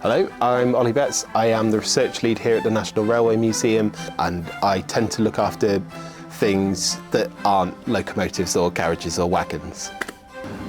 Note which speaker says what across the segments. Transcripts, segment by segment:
Speaker 1: Hello, I'm Oli Betts. I am the research lead here at the National Railway Museum, and I tend to look after things that aren't locomotives or carriages or wagons.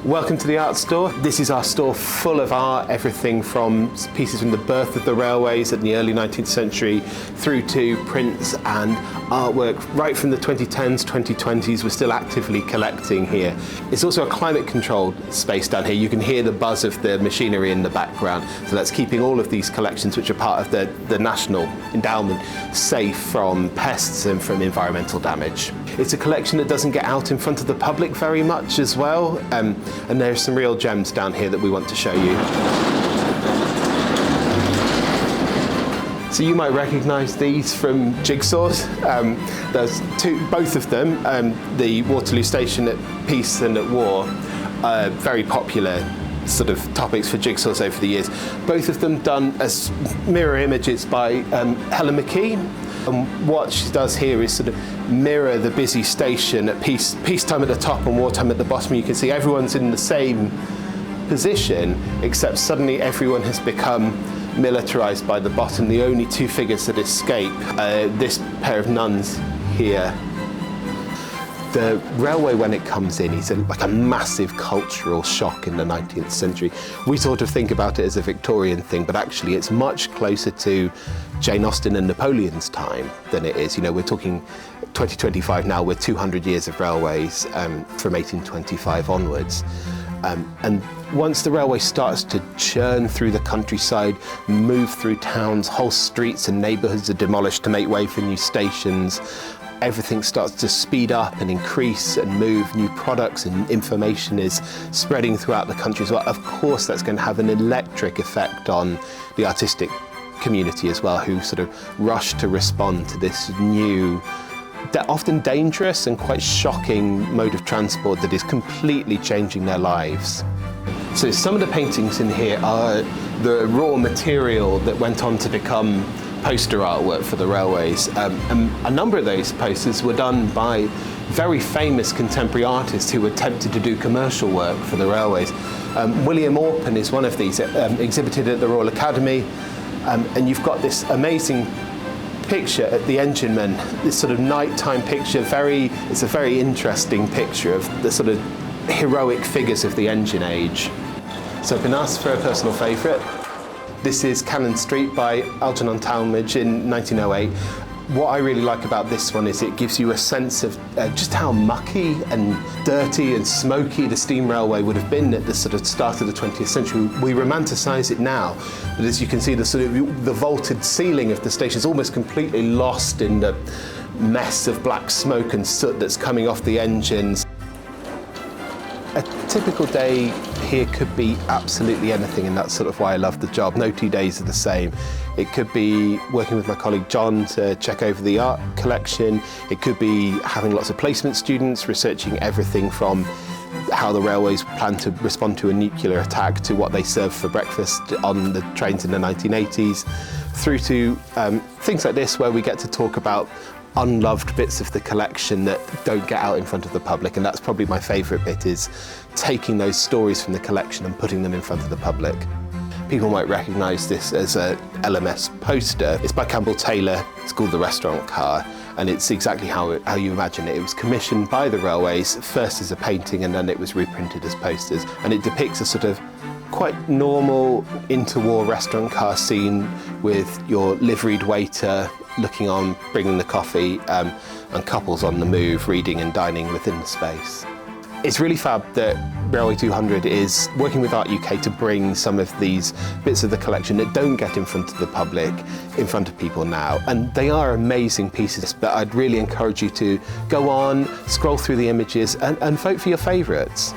Speaker 1: Welcome to the art store. This is our store full of art, everything from pieces from the birth of the railways in the early 19th century through to prints and artwork right from the 2010s, 2020s. We're still actively collecting here. It's also a climate controlled space down here. You can hear the buzz of the machinery in the background. So that's keeping all of these collections, which are part of the National Endowment, safe from pests and from environmental damage. It's a collection that doesn't get out in front of the public very much as well. And there's some real gems down here that we want to show you. So you might recognise these from jigsaws. There's both of them, the Waterloo Station at peace and at war, very popular sort of topics for jigsaws over the years. Both of them done as mirror images by Helen McKee. And what she does here is sort of mirror the busy station at peacetime at the top and wartime at the bottom. You can see everyone's in the same position, except suddenly everyone has become militarised by the bottom. The only two figures that escape, this pair of nuns here. The railway, when it comes in, is like a massive cultural shock in the 19th century. We sort of think about it as a Victorian thing, but actually it's much closer to Jane Austen and Napoleon's time than it is. You know, we're talking 2025 now, we're 200 years of railways from 1825 onwards. And once the railway starts to churn through the countryside, move through towns, whole streets and neighbourhoods are demolished to make way for new stations. Everything starts to speed up and increase and move. New products and information is spreading throughout the country as well. Of course, that's going to have an electric effect on the artistic community as well, who sort of rush to respond to this new, often dangerous and quite shocking mode of transport that is completely changing their lives. So some of the paintings in here are the raw material that went on to become poster artwork for the railways. And a number of those posters were done by very famous contemporary artists who attempted to do commercial work for the railways. William Orpen is one of these, exhibited at the Royal Academy. And you've got this amazing picture at the engineman, this sort of nighttime picture. It's a very interesting picture of the sort of heroic figures of the engine age. So I've been asked for a personal favourite. This is Cannon Street by Algernon Talmadge in 1908. What I really like about this one is it gives you a sense of just how mucky and dirty and smoky the steam railway would have been at the sort of start of the 20th century. We romanticise it now, but as you can see, the vaulted ceiling of the station is almost completely lost in the mess of black smoke and soot that's coming off the engines. A typical day here could be absolutely anything, and that's sort of why I love the job. No 2 days are the same. It could be working with my colleague John to check over the art collection. It could be having lots of placement students, researching everything from how the railways plan to respond to a nuclear attack to what they serve for breakfast on the trains in the 1980s, through to things like this where we get to talk about unloved bits of the collection that don't get out in front of the public, and that's probably my favourite bit, is taking those stories from the collection and putting them in front of the public. People might recognise this as a LMS poster. It's by Campbell Taylor. It's called The Restaurant Car, and it's exactly how you imagine it. It was commissioned by the railways, first as a painting and then it was reprinted as posters, and it depicts a sort of quite normal interwar restaurant car scene with your liveried waiter looking on, bringing the coffee, and couples on the move, reading and dining within the space. It's really fab that Railway 200 is working with Art UK to bring some of these bits of the collection that don't get in front of the public, in front of people now. And they are amazing pieces, but I'd really encourage you to go on, scroll through the images and vote for your favourites.